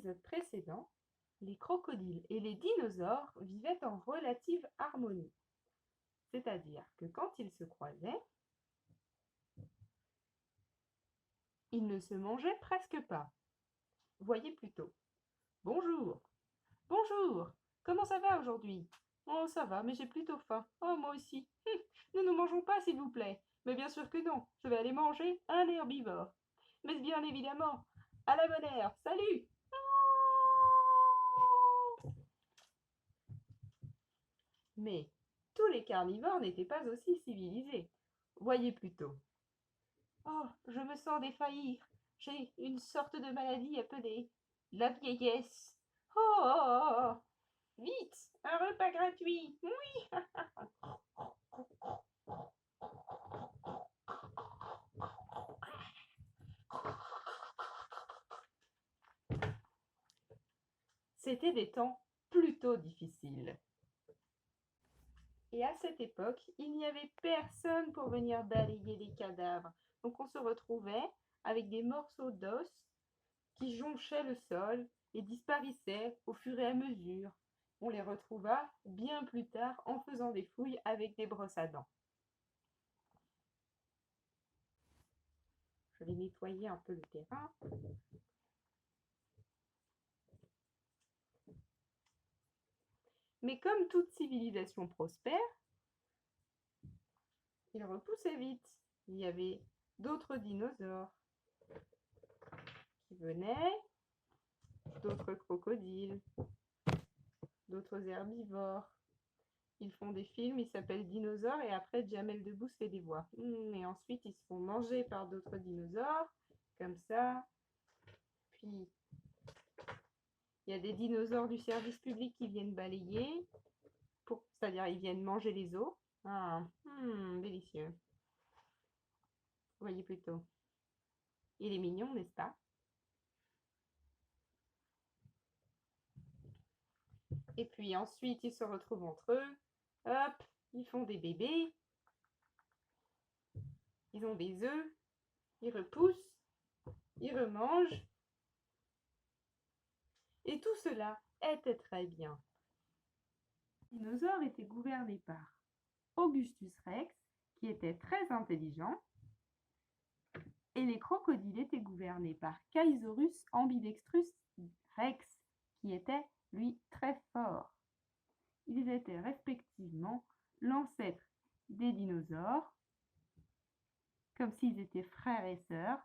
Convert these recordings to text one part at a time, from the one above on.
l'épisode précédent, les crocodiles et les dinosaures vivaient en relative harmonie. C'est-à-dire que quand ils se croisaient, ils ne se mangeaient presque pas. Voyez plutôt. Bonjour. Bonjour. Comment ça va aujourd'hui? Oh, ça va, mais j'ai plutôt faim. Oh, moi aussi. Nous ne mangeons pas, s'il vous plaît. Mais bien sûr que non. Je vais aller manger un herbivore. Mais bien évidemment, à la bonne heure. Salut! Mais tous les carnivores n'étaient pas aussi civilisés. Voyez plutôt. Oh, je me sens défaillir. J'ai une sorte de maladie appelée la vieillesse. Oh, vite, un repas gratuit. Oui. C'était des temps plutôt difficiles. Et à cette époque, il n'y avait personne pour venir balayer les cadavres. Donc on se retrouvait avec des morceaux d'os qui jonchaient le sol et disparaissaient au fur et à mesure. On les retrouva bien plus tard en faisant des fouilles avec des brosses à dents. Je vais nettoyer un peu le terrain. Mais comme toute civilisation prospère, il repoussait vite. Il y avait d'autres dinosaures qui venaient, d'autres crocodiles, d'autres herbivores. Ils font des films, ils s'appellent Dinosaures, et après Jamel Debbouze fait des voix. Et ensuite, ils se font manger par d'autres dinosaures, comme ça. Puis, il y a des dinosaures du service public qui viennent balayer, c'est-à-dire ils viennent manger les os. Ah, délicieux. Vous voyez plutôt. Il est mignon, n'est-ce pas? Et puis ensuite, ils se retrouvent entre eux. Hop, ils font des bébés. Ils ont des œufs. Ils repoussent. Ils remangent. Et tout cela était très bien. Les dinosaures étaient gouvernés par Augustus Rex, qui était très intelligent, et les crocodiles étaient gouvernés par Caesorus Ambidextrus Rex, qui était, lui, très fort. Ils étaient respectivement l'ancêtre des dinosaures, comme s'ils étaient frères et sœurs,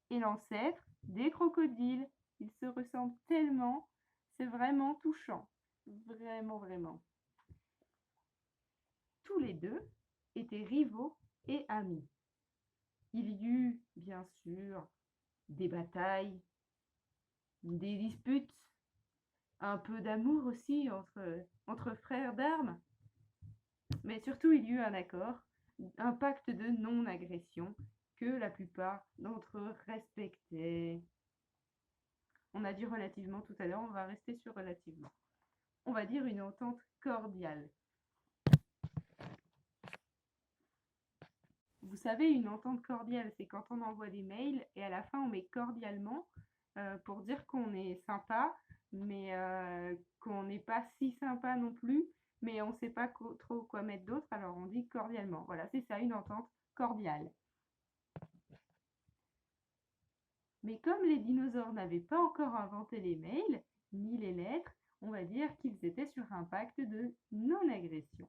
et l'ancêtre des crocodiles. Ils se ressemblent tellement, c'est vraiment touchant. Vraiment, vraiment. Tous les deux étaient rivaux et amis. Il y eut, bien sûr, des batailles, des disputes, un peu d'amour aussi entre frères d'armes. Mais surtout, il y eut un accord, un pacte de non-agression que la plupart d'entre eux respectaient. On a dit relativement tout à l'heure, on va rester sur relativement. On va dire une entente cordiale. Vous savez, une entente cordiale, c'est quand on envoie des mails et à la fin on met cordialement pour dire qu'on est sympa, mais qu'on n'est pas si sympa non plus, mais on ne sait pas trop quoi mettre d'autre, alors on dit cordialement. Voilà, c'est ça, une entente cordiale. Mais comme les dinosaures n'avaient pas encore inventé les mails, ni les lettres, on va dire qu'ils étaient sur un pacte de non-agression.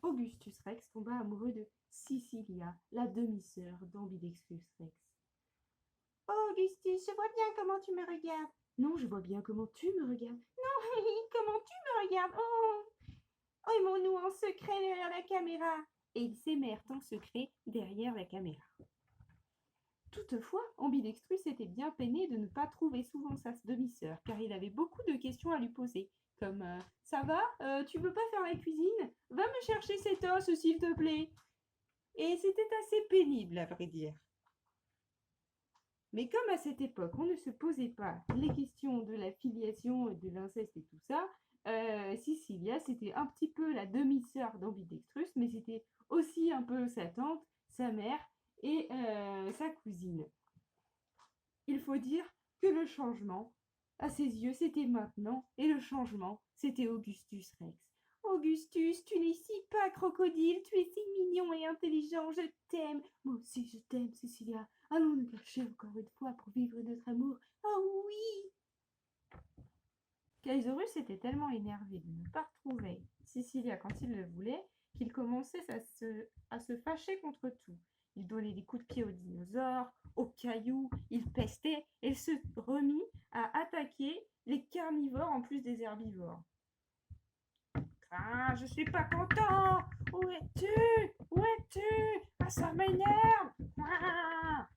Augustus Rex tomba amoureux de Cecilia, la demi-sœur d'Ambidextrus Rex. Oh, Augustus, je vois bien comment tu me regardes. Non, je vois bien comment tu me regardes. Non, comment tu me regardes. Oh, aimons-nous en secret derrière la caméra. Et ils s'aimèrent en secret derrière la caméra. Toutefois, Ambidextrus était bien peiné de ne pas trouver souvent sa demi-sœur, car il avait beaucoup de questions à lui poser, comme ça va, tu veux pas faire la cuisine? Va me chercher cet os, s'il te plaît. Et c'était assez pénible, à vrai dire. Mais comme à cette époque, on ne se posait pas les questions de la filiation, de l'inceste et tout ça, Cecilia, c'était un petit peu la demi-sœur d'Ambidextrus, mais c'était aussi un peu sa tante, sa mère et sa cousine. Il faut dire que le changement, à ses yeux, c'était maintenant, et le changement, c'était Augustus Rex. Augustus, tu n'es si pas crocodile, tu es si mignon et intelligent, je t'aime. Moi aussi, je t'aime, Cécilia. Allons nous cacher encore une fois pour vivre notre amour. Oh oui! Caesorus était tellement énervé de ne pas retrouver Cécilia quand il le voulait qu'il commençait à se fâcher contre tout. Il donnait des coups de pied aux dinosaures, aux cailloux, il pestait et se remit à attaquer les carnivores en plus des herbivores. Ah, je suis pas content! Où es-tu? Où es-tu? Ah, ça m'énerve! Ah!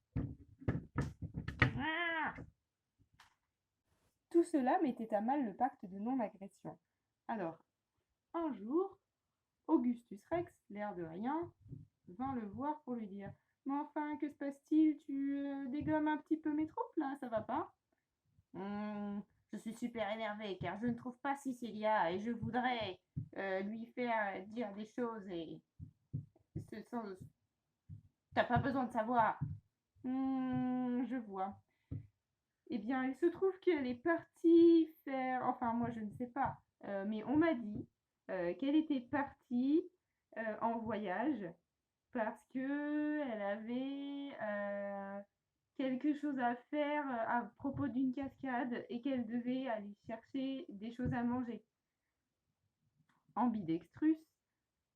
Ah! Tout cela mettait à mal le pacte de non-agression. Alors, un jour, Augustus Rex, l'air de rien, vint le voir pour lui dire « Mais enfin, que se passe-t-il? Tu dégommes un petit peu mes troupes, là, ça va pas ?»« Je suis super énervé car je ne trouve pas Cecilia et je voudrais lui faire dire des choses et t'as pas besoin de savoir. » Je vois. Eh bien, il se trouve qu'elle est partie faire... Enfin, moi, je ne sais pas. Mais on m'a dit qu'elle était partie en voyage parce que elle avait quelque chose à faire à propos d'une cascade et qu'elle devait aller chercher des choses à manger. Ambidextrus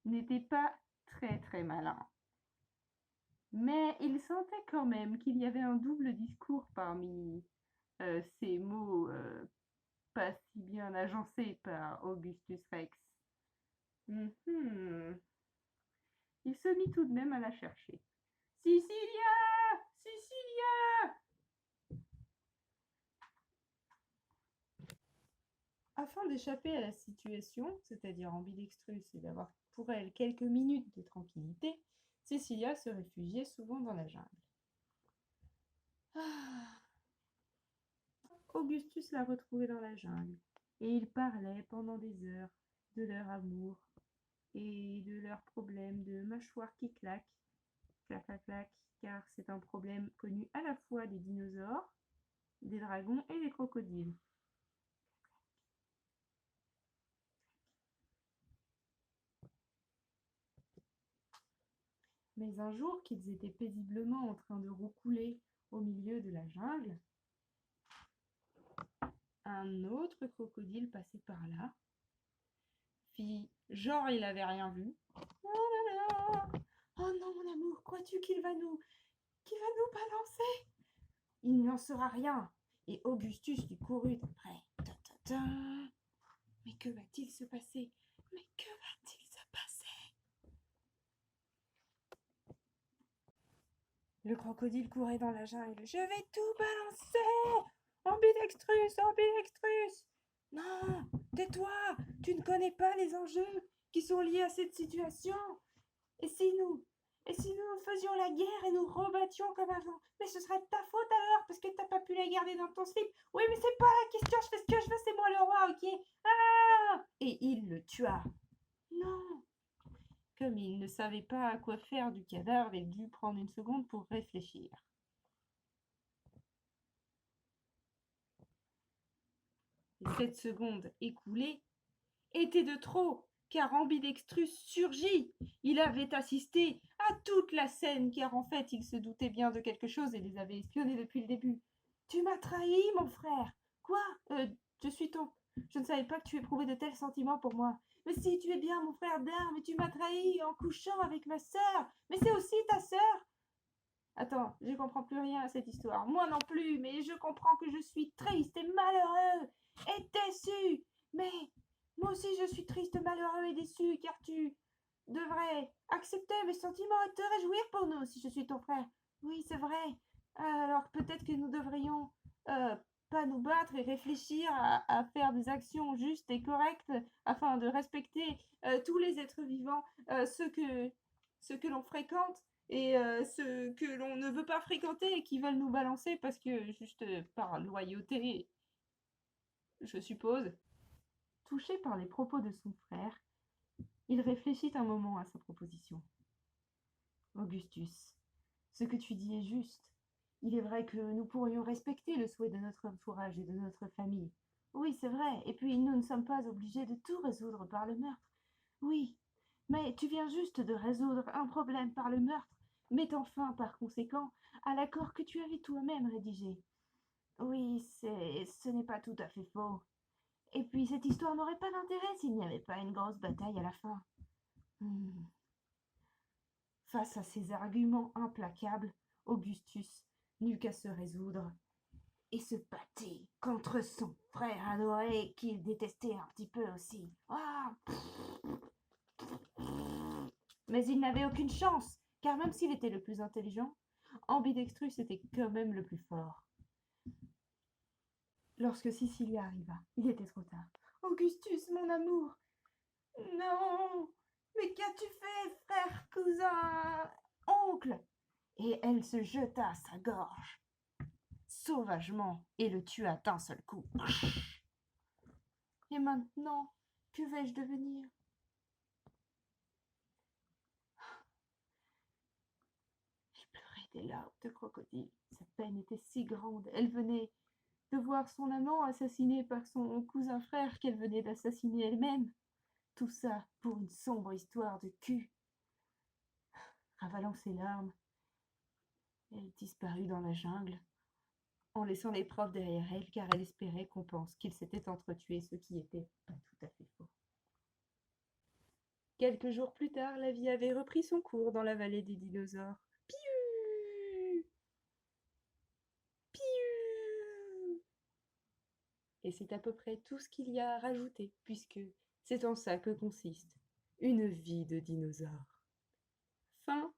n'était pas très très malin. Mais il sentait quand même qu'il y avait un double discours parmi ces mots pas si bien agencés par Augustus Rex. Il se mit tout de même à la chercher. Cecilia! Cecilia! Afin d'échapper à la situation, c'est-à-dire ambidextrus, et d'avoir pour elle quelques minutes de tranquillité, Cecilia se réfugiait souvent dans la jungle. Augustus la retrouvait dans la jungle, et ils parlaient pendant des heures de leur amour et de leurs problèmes de mâchoire qui claque, clac clac clac, car c'est un problème connu à la fois des dinosaures, des dragons et des crocodiles. Mais un jour qu'ils étaient paisiblement en train de roucouler au milieu de la jungle, un autre crocodile passait par là, fit genre il avait rien vu. Oh non mon amour, crois-tu qu'il va nous balancer? Il n'en sera rien. Et Augustus lui courut après. Ta, ta, ta. Mais que va-t-il se passer? Mais que va-t-il se passer? Le crocodile courait dans la jungle. Je vais tout balancer! Ambidextrus, ambidextrus! Non, tais-toi! Tu ne connais pas les enjeux qui sont liés à cette situation. Et si nous faisions la guerre et nous rebattions comme avant? Mais ce serait de ta faute alors, parce que t'as pas pu la garder dans ton slip. Oui, mais c'est pas la question, je fais ce que je veux, c'est moi le roi, ok? Ah! Et il le tua. Non! Comme il ne savait pas à quoi faire du cadavre, il dut prendre une seconde pour réfléchir. Et cette seconde écoulée était de trop, car Ambidextrus surgit. Il avait assisté à toute la scène, car en fait il se doutait bien de quelque chose et les avait espionnés depuis le début. Tu m'as trahi, mon frère. Quoi? Je ne savais pas que tu éprouvais de tels sentiments pour moi. Mais si, tu es bien mon frère d'armes, mais tu m'as trahi en couchant avec ma sœur. Mais c'est aussi ta sœur. Attends, je comprends plus rien à cette histoire. Moi non plus, mais je comprends que je suis triste et malheureux et déçu. Mais moi aussi je suis triste, malheureux et déçu, car tu devrais accepter mes sentiments et te réjouir pour nous si je suis ton frère. Oui, c'est vrai. Alors peut-être que nous devrions pas nous battre et réfléchir à faire des actions justes et correctes afin de respecter tous les êtres vivants, ceux que l'on fréquente et ceux que l'on ne veut pas fréquenter et qui veulent nous balancer parce que juste par loyauté, je suppose. Touché par les propos de son frère, il réfléchit un moment à sa proposition. Augustus, ce que tu dis est juste, Il est vrai que nous pourrions respecter le souhait de notre entourage et de notre famille. Oui, c'est vrai, et puis nous ne sommes pas obligés de tout résoudre par le meurtre. Oui, mais tu viens juste de résoudre un problème par le meurtre, mettant fin par conséquent à l'accord que tu avais toi-même rédigé. Oui, ce n'est pas tout à fait faux. Et puis cette histoire n'aurait pas d'intérêt s'il n'y avait pas une grosse bataille à la fin. Hmm. Face à ces arguments implacables, Augustus n'eut qu'à se résoudre et se battait contre son frère adoré qu'il détestait un petit peu aussi. Ah, mais il n'avait aucune chance, car même s'il était le plus intelligent, Ambidextrus était quand même le plus fort. Lorsque Cecilia arriva, il était trop tard. Augustus, mon amour! Non! Mais qu'as-tu fait, frère, cousin, oncle? Et elle se jeta à sa gorge sauvagement et le tua d'un seul coup. Et maintenant, que vais-je devenir? Elle pleurait des larmes de crocodile. Sa peine était si grande. Elle venait de voir son amant assassiné par son cousin frère qu'elle venait d'assassiner elle-même. Tout ça pour une sombre histoire de cul. Ravalant ses larmes, elle disparut dans la jungle, en laissant les preuves derrière elle, car elle espérait qu'on pense qu'ils s'étaient entretués, ce qui était pas tout à fait faux. Quelques jours plus tard, la vie avait repris son cours dans la vallée des dinosaures. Piou! Piou! Et c'est à peu près tout ce qu'il y a à rajouter, puisque c'est en ça que consiste une vie de dinosaure. Fin.